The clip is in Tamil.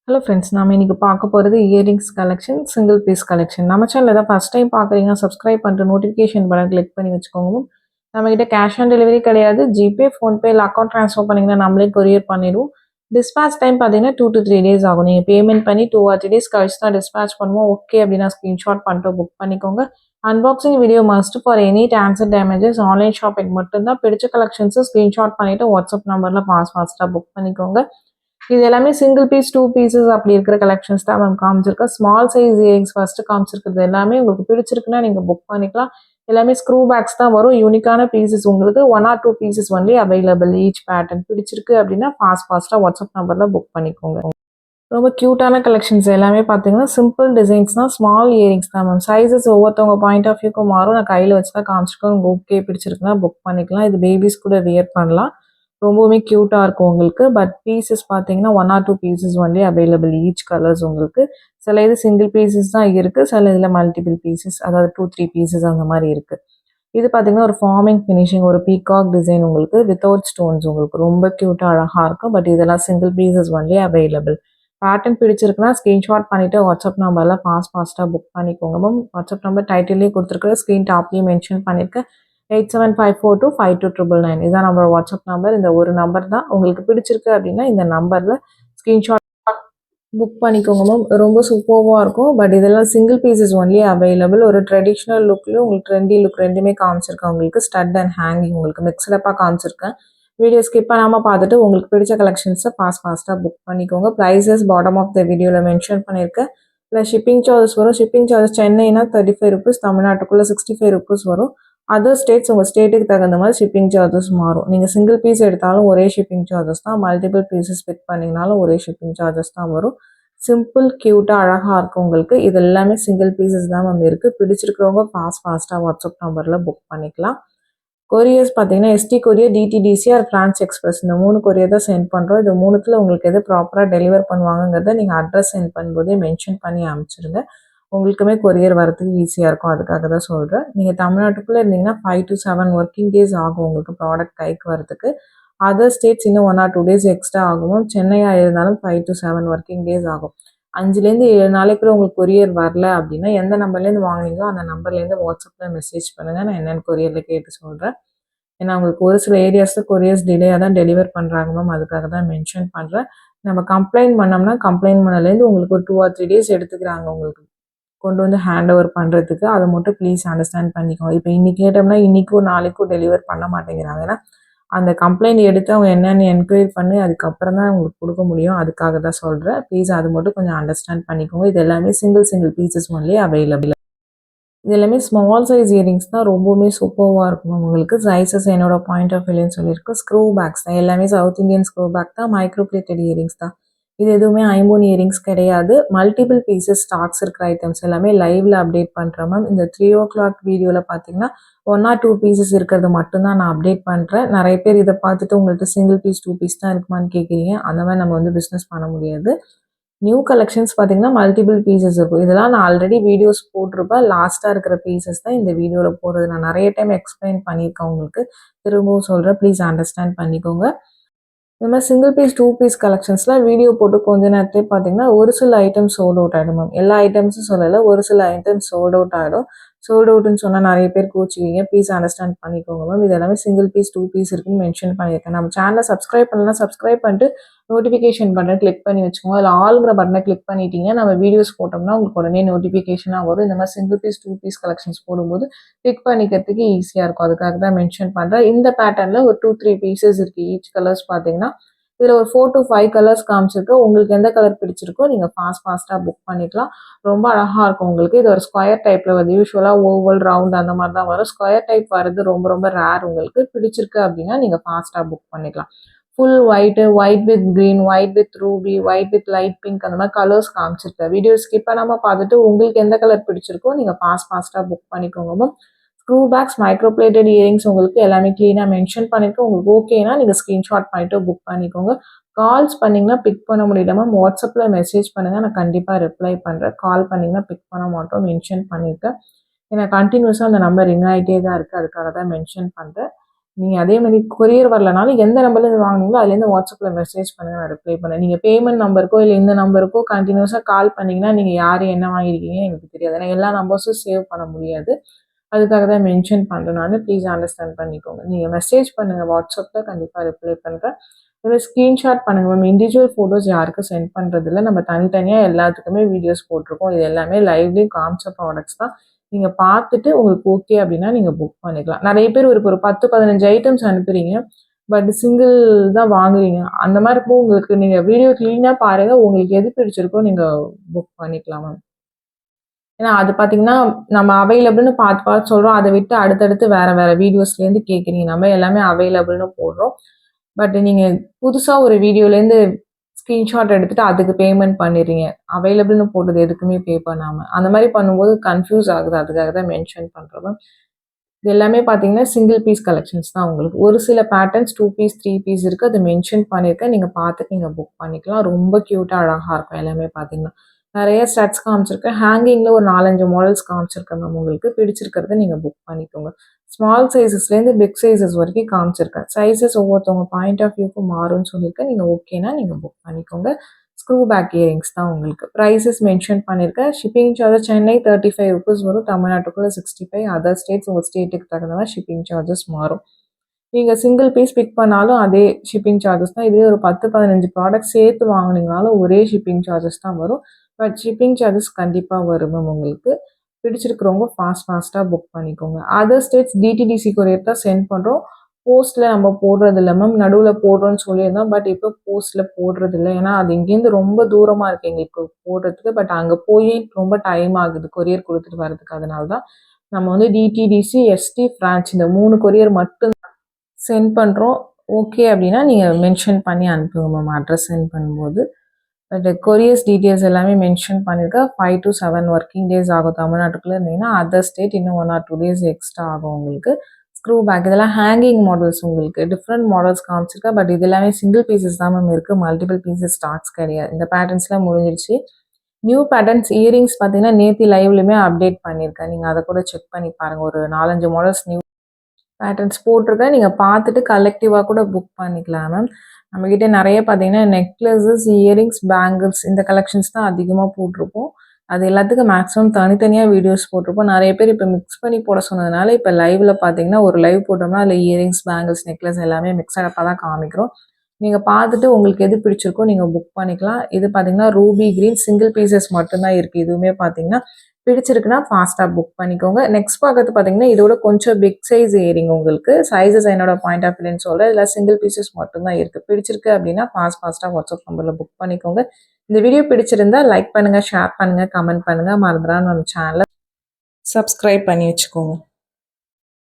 ஹலோ ஃப்ரெண்ட்ஸ், நாம இன்னைக்கு பார்க்க போகிறது earrings collection, single piece collection. நம்ம சேனல் ஏதாவது ஃபஸ்ட் டைம் பார்க்குறீங்க, சப்ஸ்கிரைப் பண்ணிட்டு நோட்டிஃபிகேஷன் பட்டன் கிளிக் பண்ணி வச்சுக்கோங்க. நம்மகிட்ட கேஷ் ஆன் டெலிவரி கிடையாது. ஜிபே, ஃபோன்பே இல்லை அக்கௌண்ட் ட்ரான்ஸ்ஃபர் பண்ணிங்கன்னா நம்மளே கொரியர் பண்ணிடுவோம். டிஸ்பேச் டைம் பார்த்தீங்கன்னா 2 to 3 டேஸ் ஆகும். நீங்கள் பேமெண்ட் பண்ணி 2 or 3 டேஸ் கழிச்சு தான் டிஸ்பேச் பண்ணுவோம். ஓகே அப்படின்னா ஸ்க்ரீன்ஷாட் பண்ணிட்டு புக் பண்ணிக்கோங்க. Unboxing video must for any dancer damages. Online shopping மட்டும்தான். பிடிச்ச கலெக்ஷன்ஸை ஸ்க்ரீன்ஷாட் பண்ணிவிட்டு வாட்ஸ்அப் நம்பரில் ஃபாஸ்ட்டாக புக் பண்ணிக்கோங்க. இது எல்லாமே சிங்கிள் பீஸ் 2 பீசஸ் அப்படி இருக்கிற கலெக்ஷன்ஸ் தான் மேம் காமிச்சிருக்கேன். ஸ்மால் சைஸ் இயரிங்ஸ் ஃபர்ஸ்ட்டு காமிச்சிருக்கிறது எல்லாமே உங்களுக்கு பிடிச்சிருக்குன்னா நீங்கள் புக் பண்ணிக்கலாம். எல்லாமே ஸ்க்ரூ பேக்ஸ் தான் வரும். யூனிக்கான பீசஸ் உங்களுக்கு 1 or 2 pieces only available. Each pattern பிடிச்சிருக்கு அப்படின்னா ஃபாஸ்ட்டாக வாட்ஸ்அப் நம்பரில் புக் பண்ணிக்கோங்க. ரொம்ப க்யூட்டான கலெக்ஷன்ஸ் எல்லாமே பார்த்தீங்கன்னா சிம்பிள் டிசைன்ஸ் தான். ஸ்மால் இயரிங்ஸ் தான் மேம். சைஸஸ் ஒவ்வொருத்தவங்க பாயிண்ட் ஆஃப் வியூக்கு மாறும். நான் கையில் வச்சு தான் காமிச்சிருக்கேன். உங்களுக்கு ஓகே பிடிச்சிருக்குன்னா புக் பண்ணிக்கலாம். இது பேபிஸ் கூட வியர் பண்ணலாம். ரொம்பவுமே க்யூட்டாக இருக்கும் உங்களுக்கு. பட் பீசஸ் பார்த்தீங்கன்னா 1 or 2 pieces only available. Each colours உங்களுக்கு. சில இது சிங்கிள் பீசஸ் தான் இருக்குது. சில இதில் மல்டிபிள் பீசஸ், அதாவது 2-3 பீசஸ் அந்த மாதிரி இருக்குது. இது பார்த்தீங்கன்னா ஒரு ஃபார்மிங் ஃபினிஷிங், ஒரு பீகாக் டிசைன் உங்களுக்கு வித்தவுட் ஸ்டோன்ஸ். உங்களுக்கு ரொம்ப க்யூட்டாக அழகாக இருக்கும். பட் இதெல்லாம் single pieces only available. Pattern பிடிச்சிருக்குன்னா ஸ்க்ரீன்ஷாட் பண்ணிவிட்டு வாட்ஸ்அப் நம்பரில் ஃபாஸ்ட்டாக புக் பண்ணிக்கோங்க மேம். வாட்ஸ்அப் நம்பர் டைட்டிலே கொடுத்துருக்குற, ஸ்க்ரீன் டாப்லேயும் மென்ஷன் பண்ணியிருக்கேன். 8754252999 இதுதான் நம்மளோட வாட்ஸ்அப் நம்பர். இந்த ஒரு நம்பர் தான். உங்களுக்கு பிடிச்சிருக்கு அப்படின்னா இந்த நம்பரில் ஸ்க்ரீன்ஷாட் புக் பண்ணிக்கோங்க மேம். ரொம்ப சூப்பராக இருக்கும். பட் இதெல்லாம் சிங்கிள் பீசஸ் ஒன்லி அவைலபிள். ஒரு ட்ரெடிஷ்னல் லுக்லையும் உங்களுக்கு ட்ரெண்டி லுக் ரெண்டுமே காமிச்சிருக்கேன். உங்களுக்கு ஸ்டட் அண்ட் ஹேங்கிங் உங்களுக்கு மிக்ஸ்டப்பாக காமிச்சிருக்கேன். வீடியோ ஸ்கிப் பண்ணாமல் பார்த்துட்டு உங்களுக்கு பிடிச்ச கலெக்ஷன்ஸை ஃபாஸ்ட்டாக புக் பண்ணிக்கோங்க. ப்ரைஸஸ் பாட்டம் ஆஃப் த வீடியோவில் மென்ஷன் பண்ணியிருக்கேன். ப்ளஸ் ஷிப்பிங் சார்ஜஸ் வரும். ஷிப்பிங் சார்ஜஸ் சென்னைனா 35 rupees, தமிழ்நாட்டுக்குள்ளே 65 rupees வரும். அதர் ஸ்டேட்ஸ் உங்கள் ஸ்டேட்டுக்கு தகுந்த மாதிரி ஷிப்பிங் சார்ஜஸ் மாறும். நீங்கள் சிங்கிள் பீஸ் எடுத்தாலும் ஒரே ஷிப்பிங் சார்ஜஸ் தான். மல்டிபிள் பீசஸ் பிக் பண்ணிங்கனாலும் ஒரே ஷிப்பிங் சார்ஜஸ் தான் வரும். சிம்பிள் க்யூட்டாக அழகாக இருக்கும் உங்களுக்கு. இது எல்லாமே சிங்கிள் பீசஸ் தான் மேம் இருக்குது. பிடிச்சிருக்கிறவங்க ஃபாஸ்ட்டாக வாட்ஸ்அப் நம்பரில் புக் பண்ணிக்கலாம். கொரியர்ஸ் பார்த்தீங்கன்னா ST courier, DTDC or Franch Express, இந்த 3 கொரியர் தான் சென்ட் பண்ணுறோம். இது 3த்தில் உங்களுக்கு எது ப்ராப்பராக டெலிவர் பண்ணுவாங்கங்கிறத நீங்கள் அட்ரஸ் சென்ட் பண்ணும்போதே மென்ஷன் பண்ணி அனுப்பிச்சிடுங்க. உங்களுக்குமே கொரியர் வரதுக்கு ஈஸியாக இருக்கும். அதுக்காக தான் சொல்கிறேன். நீங்கள் தமிழ்நாட்டுக்குள்ளே இருந்தீங்கன்னா 5 to 7 ஒர்க்கிங் டேஸ் ஆகும் உங்களுக்கு ப்ராடக்ட் கைக்கு வரதுக்கு. அதர் ஸ்டேட்ஸ் இன்னும் 1 or 2 டேஸ் எக்ஸ்ட்ரா ஆகும். சென்னையாக இருந்தாலும் 5 to 7 ஒர்க்கிங் டேஸ் ஆகும். 5லேருந்து 7 நாளைக்குள்ள உங்களுக்கு கொரியர் வரல அப்படின்னா எந்த நம்பர்லேருந்து வாங்கினீங்களோ அந்த நம்பர்லேருந்து வாட்ஸ்அப்பில் மெசேஜ் பண்ணுங்கள். நான் என்னென்னு கொரியரில் கேட்டு சொல்கிறேன். ஏன்னா உங்களுக்கு ஒரு சில ஏரியாஸில் கொரியர்ஸ் டிலேயாக தான் டெலிவர் பண்ணுறாங்க மேம். அதுக்காக தான் மென்ஷன் பண்ணுறேன். நம்ம கம்ப்ளைண்ட் பண்ணோம்னா கம்ப்ளைண்ட் பண்ணலேருந்து உங்களுக்கு ஒரு 2 or 3 டேஸ் எடுத்துக்கிறாங்க உங்களுக்கு கொண்டு வந்து ஹேண்ட் ஓவர் பண்ணுறதுக்கு. அதை மட்டும் ப்ளீஸ் அண்டர்ஸ்டாண்ட் பண்ணிக்கோங்க. இப்போ இன்றைக்கி கேட்டோம்னா இன்றைக்கும் நாளைக்கும் டெலிவர் பண்ண மாட்டேங்கிறாங்க. ஏன்னா அந்த கம்ப்ளைண்ட் எடுத்து அவங்க என்னென்னு என்கொயரி பண்ணி அதுக்கப்புறம் தான் உங்களுக்கு கொடுக்க முடியும். அதுக்காக தான் சொல்கிறேன். ப்ளீஸ் அது மட்டும் கொஞ்சம் அண்டர்ஸ்டாண்ட் பண்ணிக்கோங்க. இது எல்லாமே சிங்கிள் பீசஸ் ஒன்லி அவைலபிள். இது எல்லாமே ஸ்மால் சைஸ் இயரிங்ஸ் தான். ரொம்பவுமே சூப்பராக இருக்கும் உங்களுக்கு. சைஸஸ் என்னோட பாயிண்ட் ஆஃப் வியூன்னு சொல்லியிருக்கோம். ஸ்க்ரூ பேக்ஸ் தான். எல்லாமே சவுத் இந்தியன் ஸ்க்ரூ பேக் தான். மைக்ரோ பிளேட்டட் இயரிங்ஸ் தான். இது எதுவுமே ஐம்போன் இயரிங்ஸ் கிடையாது. மல்டிபிள் பீசஸ் ஸ்டாக்ஸ் இருக்கிற ஐட்டம்ஸ் எல்லாமே லைவ்ல அப்டேட் பண்ணுறேன் மேம். இந்த 3 o'clock வீடியோவில் பார்த்தீங்கன்னா 1 or 2 பீசஸ் இருக்கிறது மட்டும்தான் நான் அப்டேட் பண்ணுறேன். நிறைய பேர் இதை பார்த்துட்டு உங்கள்கிட்ட சிங்கிள் பீஸ் 2 பீஸ் தான் இருக்குமான்னு கேட்குறீங்க. அந்த மாதிரி நம்ம வந்து பிஸ்னஸ் பண்ண முடியாது. நியூ கலெக்ஷன்ஸ் பார்த்தீங்கன்னா மல்டிபிள் பீசஸ் இருக்கும். இதெல்லாம் நான் ஆல்ரெடி வீடியோஸ் போட்டிருப்பேன். லாஸ்ட்டாக இருக்கிற பீசஸ் தான் இந்த வீடியோவில் போடுறது. நான் நிறைய டைம் எக்ஸ்பிளைன் பண்ணியிருக்கேன் உங்களுக்கு. திரும்பவும் சொல்கிறேன். ப்ளீஸ் அண்டர்ஸ்டாண்ட் பண்ணிக்கோங்க. இந்த மாதிரி சிங்கிள் பீஸ் 2 பீஸ் கலெக்ஷன்ஸ்லாம் வீடியோ போட்டு கொஞ்ச நேரத்துலேயே பார்த்தீங்கன்னா ஒரு சில ஐட்டம்ஸ் சோல்ட் அவுட் ஆகிடும் மேம். எல்லா ஐட்டம்ஸும் சொல்லலை, ஒரு சில ஐட்டம்ஸ் சோல்ட் அவுட் ஆகிடும். சோல்ட் அவுட்னு சொன்னால் நிறைய பேர் கோச்சிக்கிங்க. ப்ளீஸ் அண்டர்ஸ்டாண்ட் பண்ணிக்கோங்க மேம். இது எல்லாமே சிங்கிள் பீஸ் 2 பீஸ் இருக்குன்னு மென்ஷன் பண்ணியிருக்கேன். நம்ம சேனலை சப்ஸ்கிரைப் பண்ணலாம், சப்ஸ்கிரைப் பண்ணிட்டு நோட்டிஃபிகேஷன் பட்டன் கிளிக் பண்ணி வச்சுக்கோங்க. அதில் ஆளுங்கிற பட்டனை கிளிக் பண்ணிட்டீங்கன்னா நம்ம வீடியோஸ் போட்டோம்னா உங்களுக்கு உடனே நோட்டிஃபிகேஷனாக வரும். இந்த மாதிரி சிங்கிள் பீஸ் 2 பீஸ் கலெக்ஷன்ஸ் போடும்போது கிளிக் பண்ணிக்கிறதுக்கு ஈஸியாக இருக்கும். அதுக்காக தான் மென்ஷன் பண்ணுறேன். இந்த பேட்டர்னில் ஒரு 2-3 பீசஸ் இருக்குது. ஈச் கலர்ஸ் பார்த்தீங்கன்னா இதில் ஒரு 4 to 5 கலர்ஸ் காமிச்சிருக்கு. உங்களுக்கு எந்த கலர் பிடிச்சிருக்கோ நீங்கள் ஃபாஸ்ட்டாக புக் பண்ணிக்கலாம். ரொம்ப அழகாக இருக்கும் உங்களுக்கு. இது ஒரு ஸ்கொயர் டைப்பில் வருது. யூஸ்வலாக ஓவல், ரவுண்ட் அந்த மாதிரி தான் வரும். ஸ்கொயர் டைப் வருது ரொம்ப ரேர். உங்களுக்கு பிடிச்சிருக்கு அப்படின்னா நீங்கள் ஃபாஸ்ட்டாக புக் பண்ணிக்கலாம். Full white, white with green, white with Ruby, white with light pink அந்த மாதிரி கலர்ஸ் காமிச்சிருக்கேன். வீடியோ ஸ்கிப் பண்ணாமல் பார்த்துட்டு உங்களுக்கு எந்த கலர் பிடிச்சிருக்கோ நீங்கள் ஃபாஸ்ட்டாக புக் பண்ணிக்கோங்க. Screw backs, micro plated earrings உங்களுக்கு எல்லாமே க்ளீனாக மென்ஷன் பண்ணியிருக்கேன். உங்களுக்கு ஓகேனா நீங்கள் ஸ்க்ரீன்ஷாட் பண்ணிவிட்டு புக் பண்ணிக்கோங்க. கால்ஸ் பண்ணிங்கன்னா பிக் பண்ண முடியல மேம். வாட்ஸ்அப்பில் மெசேஜ் பண்ணுங்கள். நான் கண்டிப்பாக ரிப்ளை பண்ணுறேன். கால் பண்ணிங்கன்னா பிக் பண்ண மாட்டோம், மென்ஷன் பண்ணியிருக்கேன். ஏன்னா கண்டினியூஸாக அந்த நம்பர் ரிங் ஆகிட்டே தான் இருக்குது. அதுக்காக தான் மென்ஷன் பண்ணுறேன். நீங்கள் அதே மாதிரி கொரியர் வரலனாலும் எந்த நம்பர்லேருந்து வாங்குனீங்களோ அதுலேருந்து வாட்ஸ்அப்பில் மெசேஜ் பண்ணுங்கள், நான் ரிப்ளை பண்ணேன். நீங்கள் பேமெண்ட் நம்பருக்கோ இல்லை இந்த நம்பருக்கோ கண்டினியூஸாக கால் பண்ணிங்கன்னா நீங்கள் யார் என்ன வாங்கியிருக்கீங்கன்னு எனக்கு தெரியாது. ஏன்னா எல்லா நம்பர்ஸும் சேவ் பண்ண முடியாது. அதுக்காக தான் மென்ஷன் பண்ணுறேன் நான். ப்ளீஸ் அண்டர்ஸ்டாண்ட் பண்ணிக்கோங்க. நீங்கள் மெசேஜ் பண்ணுங்கள், வாட்ஸ்அப்பில் கண்டிப்பாக ரிப்ளை பண்ணுறேன். இதே ஸ்க்ரீன்ஷாட் பண்ணுங்கள் மேம். இண்டிவிஜுவல் ஃபோட்டோஸ் யாருக்கும் சென்ட் பண்ணுறதில்ல. நம்ம தனித்தனியாக எல்லாத்துக்குமே வீடியோஸ் போட்டிருக்கோம். இது எல்லாமே லைவ்லேயும் காமிச்ச ப்ராடக்ட்ஸ் தான். நீங்கள் பார்த்துட்டு உங்களுக்கு ஓகே அப்படின்னா நீங்கள் புக் பண்ணிக்கலாம். நிறைய பேர் ஒரு 10-15 ஐட்டம்ஸ் அனுப்புகிறீங்க, பட் சிங்கிள் தான் வாங்குறீங்க. அந்த மாதிரி இருக்கும் உங்களுக்கு நீங்கள் வீடியோ க்ளீனாக பாருங்கள், உங்களுக்கு எது பிடிச்சிருக்கோ நீங்கள் புக் பண்ணிக்கலாம் மேம். ஏன்னா அது பார்த்தீங்கன்னா நம்ம அவைலபிள்னு பார்த்து பார்த்து சொல்கிறோம். அதை விட்டு அடுத்தடுத்து வேறு வீடியோஸ்லேருந்து கேட்குறீங்க. நம்ம எல்லாமே அவைலபிள்னு போடுறோம். பட் நீங்கள் புதுசாக ஒரு வீடியோலேருந்து ஸ்க்ரீன்ஷாட் எடுத்துகிட்டு அதுக்கு பேமெண்ட் பண்ணிடுறீங்க. அவைலபிள்னு போட்டது எதுக்குமே பே பண்ணாமல். அந்த மாதிரி பண்ணும்போது கன்ஃபியூஸ் ஆகுது. அதுக்காக தான் மென்ஷன் பண்ணுறோம். இது எல்லாமே பார்த்தீங்கன்னா சிங்கிள் பீஸ் கலெக்ஷன்ஸ் தான் உங்களுக்கு. ஒரு சில பேட்டர்ன்ஸ் 2 பீஸ் 3 பீஸ் இருக்குது. அது மென்ஷன் பண்ணியிருக்கேன். நீங்கள் பார்த்துட்டு நீங்கள் புக் பண்ணிக்கலாம். ரொம்ப க்யூட்டாக அழகாக இருக்கும் எல்லாமே பார்த்தீங்கன்னா. நிறைய ஸ்டட்ஸ் காமிச்சிருக்கேன். ஹேங்கிங்கில் ஒரு 4-5 மாடல்ஸ் காமிச்சிருக்கேன் மேம். உங்களுக்கு பிடிச்சிருக்கிறத நீங்கள் புக் பண்ணிக்கோங்க. ஸ்மால் சைஸஸ்லேருந்து பிக் சைஸஸ் வரைக்கும் காமிச்சிருக்கேன். சைஸஸ் ஒவ்வொருத்தவங்க பாயிண்ட் ஆஃப் வியூக்கு மாறும்னு சொல்லியிருக்கேன். நீங்கள் ஓகேனா நீங்கள் புக் பண்ணிக்கோங்க. ஸ்க்ரூ பேக் இயரிங்ஸ் தான் உங்களுக்கு. ப்ரைஸஸ் மென்ஷன் பண்ணியிருக்கேன். ஷிப்பிங் சார்ஜஸ் சென்னை 35 ருபீஸ் வரும். தமிழ்நாட்டுக்குள்ளே 65. அதர் ஸ்டேட்ஸ் உங்கள் ஸ்டேட்டுக்கு தகுந்த மாதிரி ஷிப்பிங் சார்ஜஸ் மாறும். நீங்கள் சிங்கிள் பீஸ் பிக் பண்ணாலும் அதே ஷிப்பிங் சார்ஜஸ் தான். இதுவே ஒரு 10-15 ப்ராடக்ட் சேர்த்து வாங்கினீங்கனாலும் ஒரே ஷிப்பிங் சார்ஜஸ் தான் வரும். பட் ஷிப்பிங் சார்ஜஸ் கண்டிப்பாக வரும் மேம் உங்களுக்கு. பிடிச்சிருக்கிறவங்க ஃபாஸ்ட்டாக புக் பண்ணிக்கோங்க. அதர் ஸ்டேட்ஸ் டிடிடிசி கொரியர் தான் சென்ட் பண்ணுறோம். போஸ்ட்டில் நம்ம போடுறது இல்லை மேம். நடுவில் போடுறோன்னு சொல்லியிருந்தோம். பட் இப்போ போஸ்ட்டில் போடுறது இல்லை. ஏன்னா அது இங்கேருந்து ரொம்ப தூரமாக இருக்குது எங்களுக்கு போடுறதுக்கு. பட் அங்கே போய் ரொம்ப டைம் ஆகுது கொரியர் கொடுத்துட்டு வரதுக்கு. அதனால தான் நம்ம வந்து டிடிடிசி, எஸ்டி, ஃப்ரான்ச் இந்த 3 கொரியர் மட்டும் சென்ட் பண்ணுறோம். ஓகே அப்படின்னா நீங்கள் மென்ஷன் பண்ணி அனுப்புங்க மேம் அட்ரஸ் சென்ட் பண்ணும்போது. பட் கொரியர்ஸ் டீட்டெயில்ஸ் எல்லாமே மென்ஷன் பண்ணியிருக்கேன். 5 to 7 ஒர்க்கிங் டேஸ் ஆகும் தமிழ்நாட்டுக்குள்ளே இருந்தீங்கன்னா. அதர் ஸ்டேட் இன்னும் 1 or 2 days எக்ஸ்ட்ரா ஆகும் உங்களுக்கு. ஸ்க்ரூ பேக் இதெல்லாம் ஹேங்கிங் மாடல்ஸ் உங்களுக்கு டிஃப்ரெண்ட் மாடல்ஸ் காமிச்சிருக்கேன். பட் இது எல்லாமே சிங்கிள் பீசஸ் தான் மேம் இருக்குது. மல்டிபிள் பீசஸ் ஸ்டாக்ஸ் கிடையாது. இந்த பேட்டர்ன்ஸ்லாம் முடிஞ்சிருச்சு. நியூ பேட்டர்ன்ஸ் இயரிங்ஸ் பார்த்தீங்கன்னா நேற்று லைவ்லையுமே அப்டேட் பண்ணியிருக்கேன். நீங்கள் அதை கூட செக் பண்ணி பாருங்கள். ஒரு 4-5 மாடல்ஸ் நியூ பேட்டர்ன்ஸ் போட்டிருக்கேன். நீங்கள் பார்த்துட்டு கலெக்டிவாக கூட புக் பண்ணிக்கலாம் மேம். நம்மக்கிட்ட நிறைய பார்த்தீங்கன்னா நெக்லஸஸ், இயரிங்ஸ், பேங்கிள்ஸ் இந்த கலெக்ஷன்ஸ் தான் அதிகமாக போட்டிருப்போம். அது எல்லாத்துக்கும் மேக்ஸிமம் தனித்தனியாக வீடியோஸ் போட்டிருப்போம். நிறைய பேர் இப்போ மிக்ஸ் பண்ணி போட சொன்னதுனால இப்போ லைவில் பார்த்தீங்கன்னா ஒரு லைவ் போட்டோம்னா அதில் இயரிங்ஸ், பேங்கிள்ஸ், நெக்லஸ் எல்லாமே மிக்சடப்பாக தான் காமிக்கிறோம். நீங்கள் பார்த்துட்டு உங்களுக்கு எது பிடிச்சிருக்கோ நீங்கள் புக் பண்ணிக்கலாம். இது பார்த்தீங்கன்னா ரூபி கிரீன் சிங்கிள் பீசஸ் மட்டும்தான் இருக்குது. இதுவுமே பார்த்தீங்கன்னா பிடிச்சிருக்குன்னா ஃபாஸ்ட்டாக புக் பண்ணிக்கோங்க. நெக்ஸ்ட் பார்க்கறது பார்த்தீங்கன்னா இதோட கொஞ்சம் பிக் சைஸ் இயரிங் உங்களுக்கு. சைஸஸ் என்னோட பாயிண்ட் ஆஃப் வியூன்னு சொல்கிறேன். இதில் சிங்கிள் பீசஸ் மட்டும்தான் இருக்குது. பிடிச்சிருக்கு அப்படின்னா ஃபாஸ்ட்டாக வாட்ஸ்அப் நம்பரில் புக் பண்ணிக்கோங்க. இந்த வீடியோ பிடிச்சிருந்தா லைக் பண்ணுங்கள், ஷேர் பண்ணுங்கள், கமெண்ட் பண்ணுங்கள். மறந்துடாம நம்ம சேனலை சப்ஸ்கிரைப் பண்ணி வச்சுக்கோங்க.